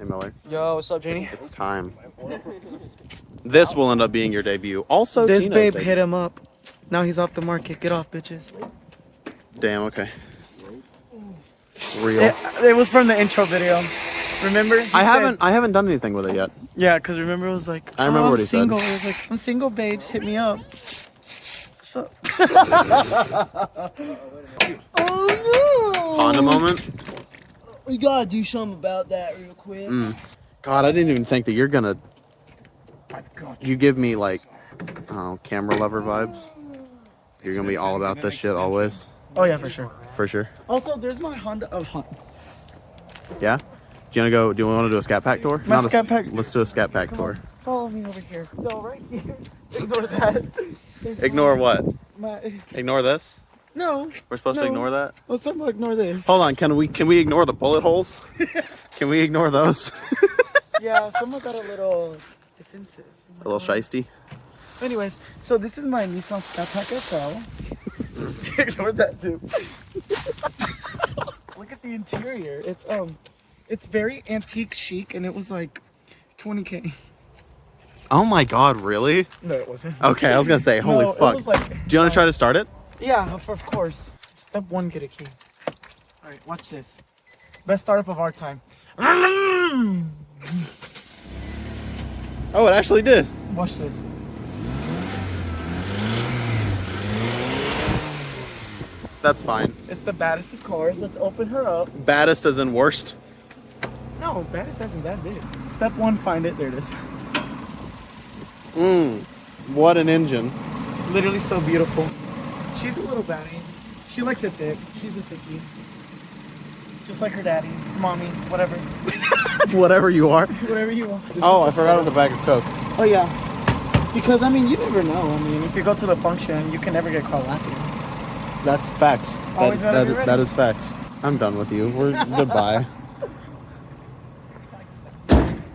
Miller. Yo, what's up, Janie? It's time. This will end up being your debut. Also, This Tino's babe debut. hit him up. Now he's off the market. Get off, bitches. Damn, okay. Real. It was from the intro video. Remember? I haven't done anything with it yet. Yeah, because remember it was like, I remember I'm what he single. said. It was like, I'm single, babes. Hit me up. What's up? Oh no! Honda moment. We gotta do something about that real quick. God, I didn't even think that you're gonna. You give me like, camera lover vibes. You're gonna be all about this shit always. Oh, yeah, for sure. For sure. Also, there's my Honda. Yeah. Do you want to do a scat pack tour? My Not a- scat pack- Let's do a scat pack tour. Follow me over here. So, right here. Ignore that. Ignore what? My, Ignore this. no. We're supposed to No. ignore that. Let's talk about ignore this. Hold on. Can we ignore the bullet holes? Can we ignore those? Yeah, someone got a little defensive. A little shiesty. Anyways, so this is my Nissan Skypack SL. Ignore that too. Look at the interior. It's very antique chic, and it was like 20K. Oh my God! Really? No, it wasn't. Okay, I was gonna say, holy No, fuck. It was like, Do you want to try to start it? yeah, of course. Step 1, get a key. All right, watch this. Best startup of our time. Oh, it actually did. Watch this. That's fine. It's the baddest of cars. Let's open her up. Baddest as in worst. No, baddest isn't bad, big. Step 1, find it. There it is. What an engine. Literally so beautiful. She's a little baddie. She likes it thick. She's a thickie. Just like her daddy, mommy, whatever. Whatever you are. Whatever you want. Oh, I forgot the bag of Coke. Oh, yeah. Because, I mean, you never know. I mean, if you go to the function, you can never get caught laughing. That's facts. Always gotta be ready. That is facts. I'm done with you. We're goodbye.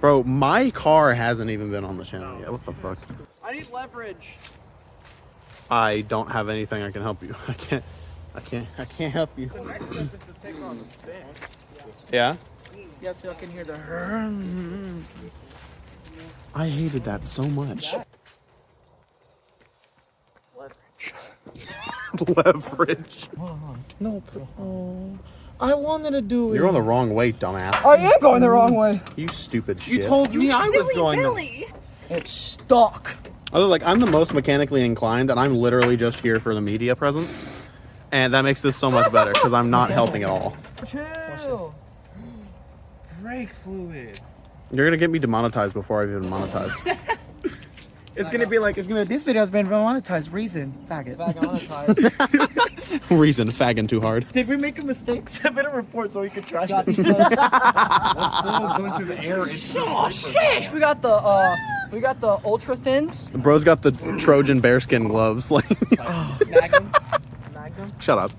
Bro, my car hasn't even been on the channel yet. What the fuck? I need leverage. I don't have anything I can help you. I can't help you. The next step is to take on the spin. Yeah? Yeah, so y'all can hear the I hated that so much. Leverage. No, oh, I wanted to do it. You're on the wrong way, dumbass. I am going the wrong way. You stupid shit. You told me I was going It's stuck. I'm the most mechanically inclined, and I'm literally just here for the media presence. And that makes this so much better, because I'm not helping at all. Chill. Brake fluid. You're going to get me demonetized before I've even monetized. It's gonna be like, this video's been monetized. Reason, faggot. Reason, fagging too hard. Did we make a mistake? Submit a report so we can trash it. Going through the air. Oh shit! We got the ultra thins. Bro's got the Trojan bearskin gloves. Like, Magnum. shut up.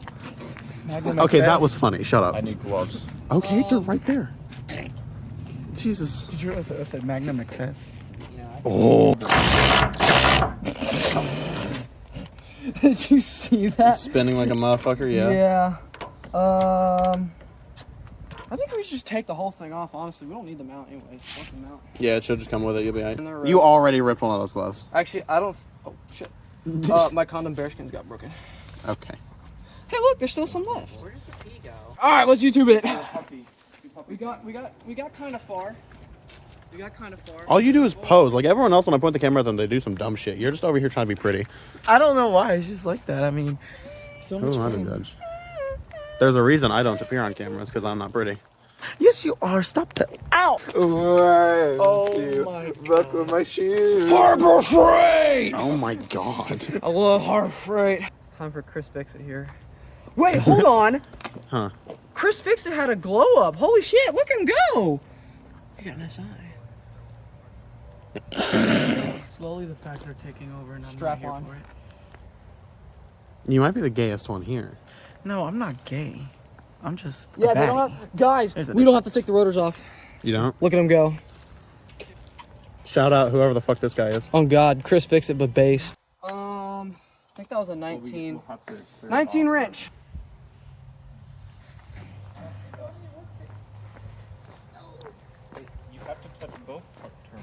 Magnum Okay, XS. that was funny. Shut up. I need gloves. Okay, they're right there. Jesus. Did you realize I said Magnum XS? Oh, Did you see that? spinning like a motherfucker. Yeah. Yeah. I think we should just take the whole thing off. Honestly, we don't need the mount anyways. Fuck the mount. Yeah, it should just come with it. You'll be And the alright. rope. You already ripped one of those gloves. Actually, I don't. Oh shit. My condom bearskins got broken. Okay. Hey, look, there's still some left. Where does the pee go? All right, let's YouTube it. We got kind of far. All you do is pose. Like everyone else, when I point the camera at them, they do some dumb shit. You're just over here trying to be pretty. I don't know why. It's just like that. I mean, so Who much am I to fun. judge? There's a reason I don't appear on cameras, because I'm not pretty. Yes, you are. Stop that. Ow. Oh my buckle my shoes. Harbor Freight. Oh my God. I love Harbor Freight. It's time for Chris Fix It here. Wait, hold on. Huh. Chris Fix It had a glow up. Holy shit! Look at him go. He got an SI. Slowly, the facts are taking over, and I'm Strap not here on. for it. You might be the gayest one here. No, I'm not gay. I'm just. Yeah, a they don't baddie. have. Guys, There's a we don't have to take the rotors off. You don't? Look at him go. Shout out whoever the fuck this guy is. Oh God, Chris Fix It, but based. I think that was a 19. 19 wrench.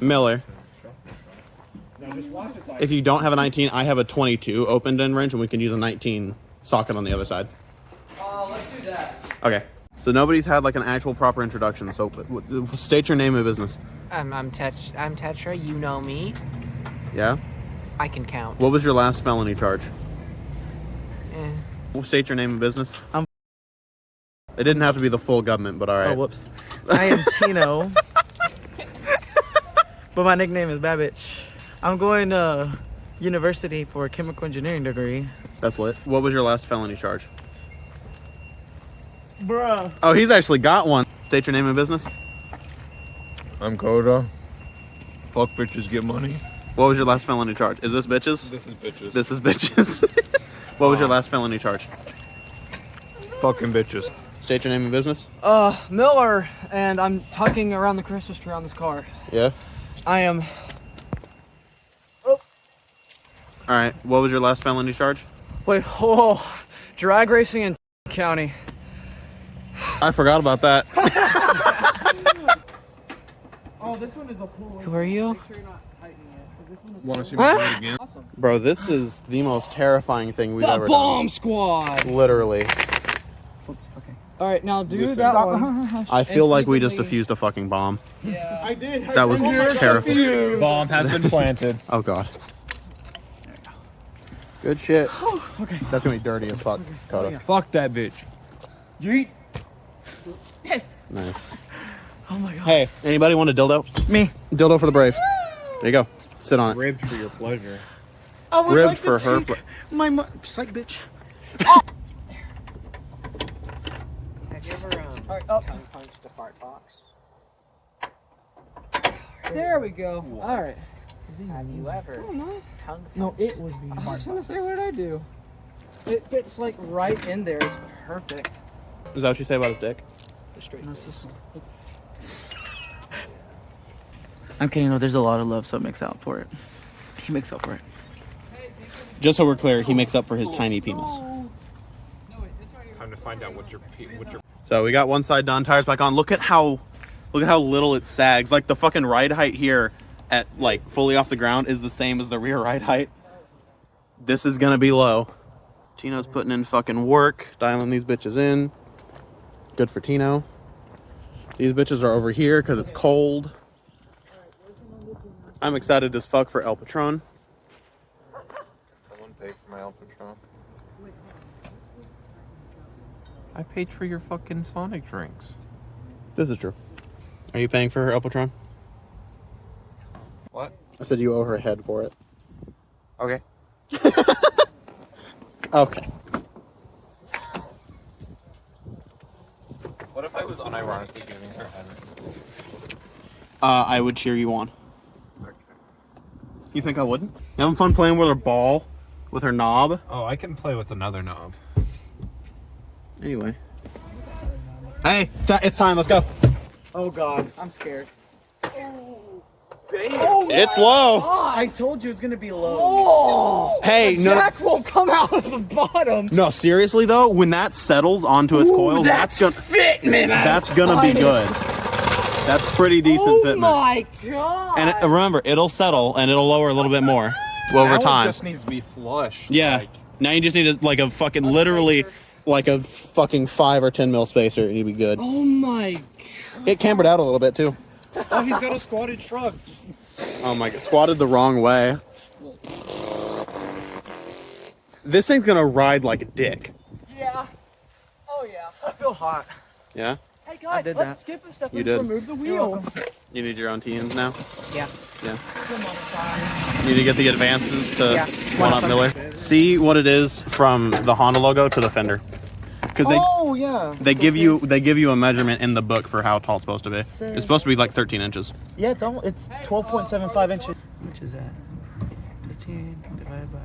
Miller. If you don't have a 19, I have a 22 opened in range, and we can use a 19 socket on the other side. Let's do that. Okay. So nobody's had like an actual proper introduction. So state your name and business. I'm Tetra. You know me. Yeah. I can count. What was your last felony charge? Eh. State your name and business. It didn't have to be the full government, but all right. Oh, whoops. I am Tino. But my nickname is Babbage. I'm going to university for a chemical engineering degree. That's lit. What was your last felony charge? Bruh. Oh, he's actually got one. State your name and business. I'm Coda. Fuck bitches, get money. What was your last felony charge? Is this bitches? This is bitches. This is bitches. What was your last felony charge? Fucking bitches. State your name and business. Miller, and I'm tucking around the Christmas tree on this car. Yeah. I am. All right. What was your last felony charge? Wait, oh, drag racing in County. I forgot about that. Oh, this one is a pool. Who are you? Make sure you're not tightening it. This one is Want to see me do it again? awesome. Bro, this is the most terrifying thing we've The ever bomb squad. done. Literally. All right, now do that one. I feel And like we keep it just lean. defused a fucking bomb. Yeah. I did. That was terrifying. Bomb has been planted. Oh god. Good shit. Okay. That's gonna be dirty as fuck, Coda. Fuck that bitch. Yeet. Nice. Oh my god. Hey, anybody want a dildo? Me. Dildo for the brave. There you go. Sit on it. Ribbed for your pleasure. I would Rib like for to her. take my psych bitch. Have you ever Alright, tongue punched a fart box? there we go. All right. Have you ever Oh, nice. tongue No, it was me. I was gonna say, what did I do? It fits like right in there. It's perfect. Is that what you say about his dick? Straight. I'm kidding. No, there's a lot of love, so it makes out for it. He makes up for it. Just so we're clear, he makes up for his tiny penis. Time to find out what your So we got one side done, tires back on. Look at how little it sags. Like the fucking ride height here at like fully off the ground is the same as the rear ride height. This is gonna be low. Tino's putting in fucking work, dialing these bitches in. Good for Tino. These bitches are over here because it's cold. I'm excited as fuck for El Patron. Someone paid for my El Patron. I paid for your fucking Sonic drinks. This is true. Are you paying for her El Patron? What? I said you owe her a head for it. Okay. Okay. What if I was unironically giving her head? I would cheer you on. You think I wouldn't? You having fun playing with her ball? With her knob? Oh, I can play with another knob. Anyway. Hey, it's time. Let's go. Oh god. I'm scared. It's low. I told you it's gonna be low. Oh! Hey, no. Jack won't come out of the bottom. No, seriously though, when that settles onto its coils, that's gonna fitment. that's gonna be good. That's pretty decent fitment. Oh my god! And remember, it'll settle and it'll lower a little bit more over Now it time. just needs to be flush. Yeah. Like, Now you just need a fucking literally like a fucking 5 or 10 mil spacer and you'll be good. Oh my! It cambered out a little bit too. oh, he's got a squatted truck. Oh my god, squatted the wrong way. This thing's gonna ride like a dick. Yeah. Oh yeah. I feel hot. Yeah? Hey guys, did let's that. skip a step You and did. remove the wheels. You need your own TNs now? Yeah. Yeah. Come on, son. You need to get the advances to Yeah. one up Miller. See what it is from the Honda logo to the fender. Because Oh yeah. they give you a measurement in the book for how tall it's supposed to be. It's supposed to be like 13 inches. Yeah, it's 12.75 inches. Which is that? 13 divided by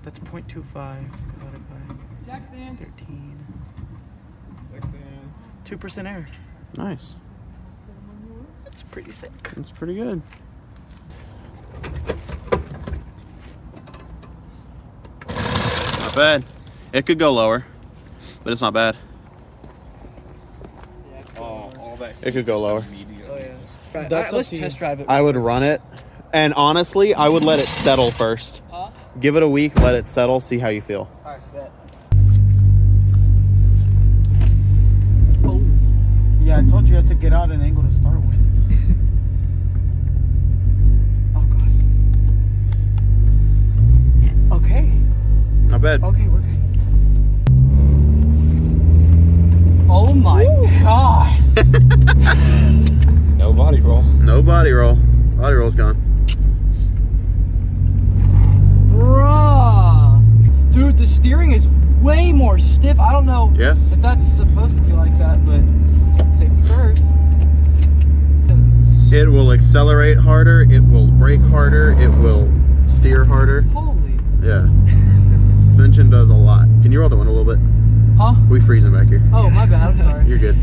that's 0.25 divided by Jack stand. 13. 2% air. Nice. That's pretty sick. That's pretty good. Not bad. It could go lower, but it's not bad. Oh, all that. It could go lower. Immediately. Right, That's up let's to you. test drive it. I would run it, and honestly, I would let it settle first. Huh? Give it a week, let it settle, see how you feel. All right, bet. Yeah, I told you had to get out an angle to start with. Oh god. Okay. Not bad. Okay, we're good. Oh my god. No body roll. No body roll. Body roll's gone. Bruh. Dude, the steering is way more stiff. I don't know Yeah. if that's supposed to be like that, but safety first. It will accelerate harder, it will brake harder, it will steer harder. Holy. Yeah. Suspension does a lot. Can you roll the window a little bit? Huh? We freezing back here. Oh, my bad. I'm sorry. You're good.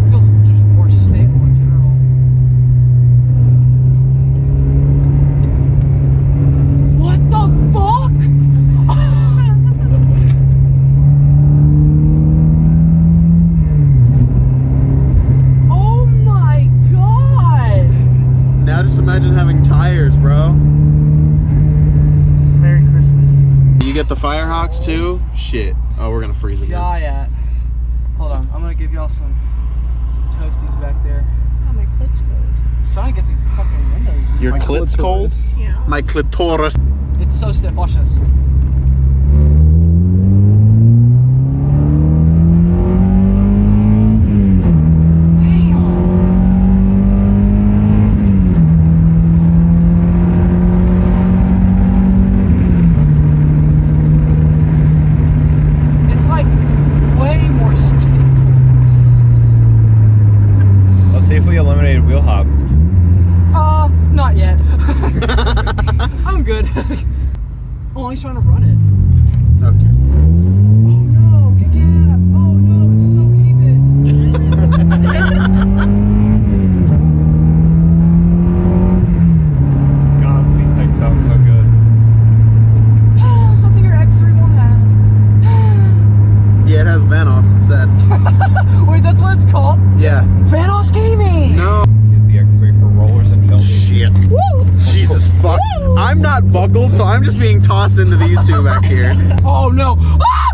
Feels just more stable in general. What the fuck? Oh my god! Now just imagine having tires, bro. Merry Christmas. You get the Firehawks too? Shit. Oh, we're gonna freeze again. Yeah. Hold on, I'm gonna give y'all some toasties back there. Oh, my clit's cold. Trying to get these fucking windows. dude. Your clit's cold? Yeah. My clitoris. It's so stiff. Watch this. Damn. It's like way more stiff. Let's see if we eliminated wheel hop. Not yet. I'm good. Oh, he's trying to run it. Okay. Oh no, get gap. Oh no, it's so even. God, VTEC sounds so good. Something your X3 won't have. Yeah, it has Vanos instead. Wait, that's what it's called? Yeah. Vanos Gaming! No. Use the X3 for rollers and Chelsea. Shit. Jesus fuck. I'm not buckled, so I'm just being tossed into these two back here. Oh no! Ah!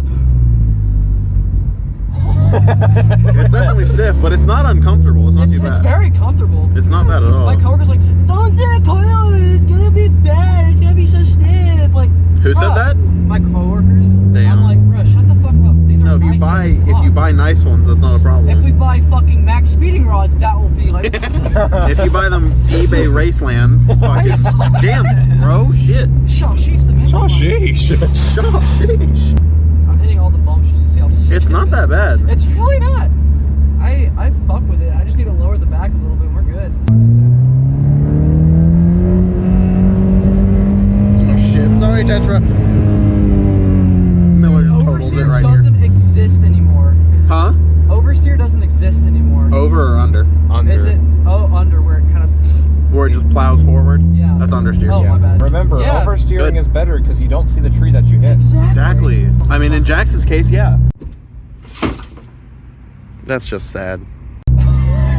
It's definitely stiff, but it's not uncomfortable. It's not too bad. It's very comfortable. It's not bad at all. My coworker's like, don't do it, Coilovers, it's gonna be bad, it's gonna be so stiff. Like, Who said bruh, that? My coworkers. Damn. I'm like, bruh, shut the fuck up. These are No, if nice you buy as fuck. nice ones, that's not a problem. If we buy fucking max speeding rods, that will be like. If you buy them eBay Racelands, fucking damn, bro, shit. Sheesh, the man. Oh, sheesh. Sheesh. I'm hitting all the bumps just to see how. It's not that bad. It's really not. I fuck with it. I just need to lower the back a little bit. And we're good. Oh shit, sorry Tetra. Miller just totals it Oversteer right here. doesn't exist anymore. Huh? Oversteer doesn't exist anymore. Over or under? Under. Is it? Oh, under where it kind of. Where it just plows forward? Yeah. That's understeer. Oh, my bad. Remember, Yeah. oversteering Good. is better because you don't see the tree that you hit. Exactly. I mean, in Jax's case, yeah. That's just sad.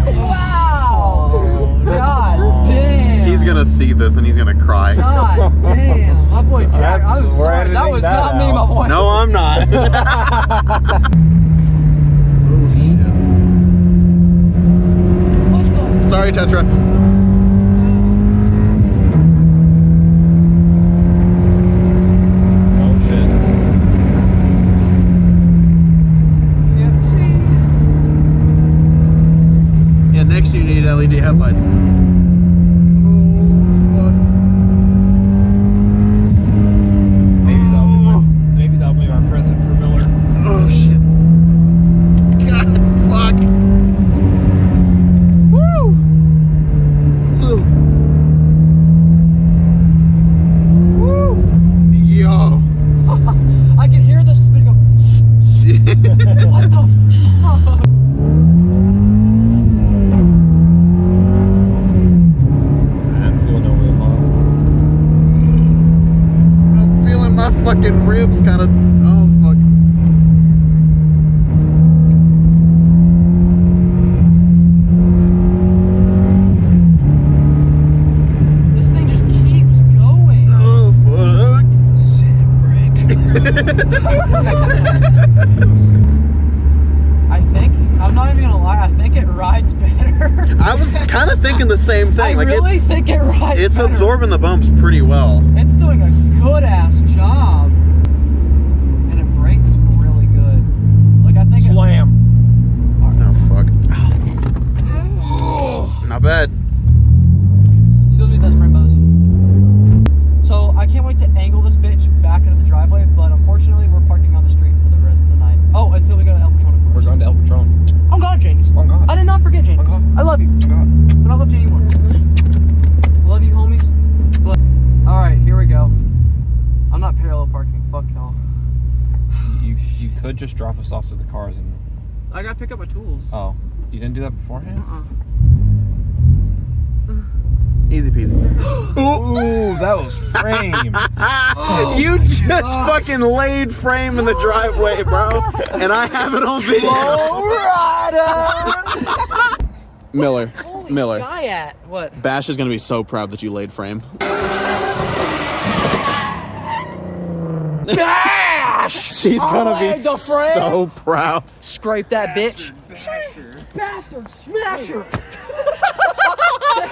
Wow! God damn! He's gonna see this and he's gonna cry. God damn! My boy Jack, That's- I'm we're sorry. That editing was that not me, out. my boy. No, I'm not. Oh shit. What the? Sorry, Tetra. Oh, shit. Can't see. Yeah, next you need LED headlights. Maybe that'll be my present for Miller. Oh shit. God, fuck. Woo! Woo! Yo. I can hear the spin go. Shit. What the fuck? fucking ribs kind of. Oh fuck. This thing just keeps going. Oh fuck. I think, I'm not even gonna lie, I think it rides better. I was kind of thinking the same thing. I Like really think it rides it's better. absorbing the bumps pretty well. It's doing a good ass job. And it brakes really good. Like I think Slam. Oh fuck. Not bad. Still need those Brembos. So I can't wait to angle this bitch back into the driveway, but unfortunately we're parking on the street for the rest of the night. Oh, until we go to El Patron, of course. We're going to El Patron. Oh God, James. Oh God. I did not forget James. Oh God. I love you. Oh God. But I love you anymore. Love you, homies. But all right, here we go. I'm not parallel parking. Fuck y'all. You could just drop us off to the cars and. I gotta pick up my tools. Oh, you didn't do that beforehand? Easy peasy. Ooh, that was frame. You just fucking laid frame in the driveway, bro. And I have it on video. Miller. Miller. Guy at what? Bash is gonna be so proud that you laid frame. Bash! She's gonna be laid the frame? so proud. Scrape that bitch. Bastard smasher.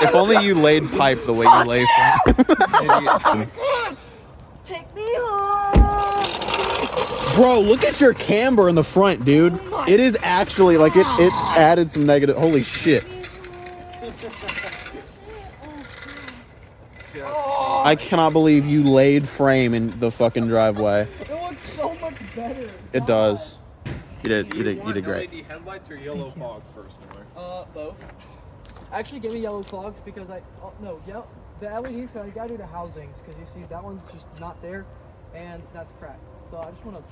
If only you laid pipe the way you lay frame. Take me home. Bro, look at your camber in the front, dude. It is actually like it added some negative. Holy shit. I cannot believe you laid frame in the fucking driveway. It looks so much better. It does. You did great. LED headlights or yellow fogs first, Miller? Both. Actually, give me yellow fogs because the LEDs, cause I gotta do the housings because you see that one's just not there, and that's cracked. So I just want to.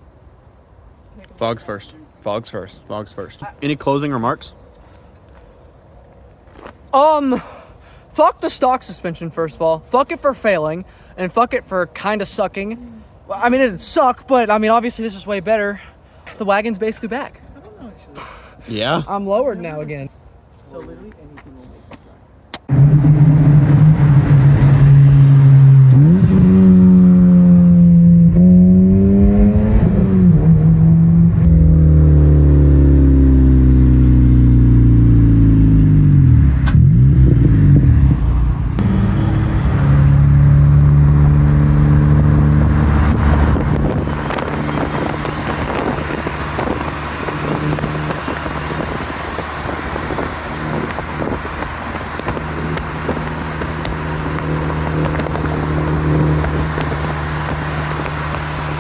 Fogs first. Fogs first. Fogs first. Any closing remarks? Fuck the stock suspension first of all. Fuck it for failing, and fuck it for kind of sucking. Well, I mean, it didn't suck, but I mean, obviously this is way better. The wagon's basically back. Yeah. I'm lowered now again. So literally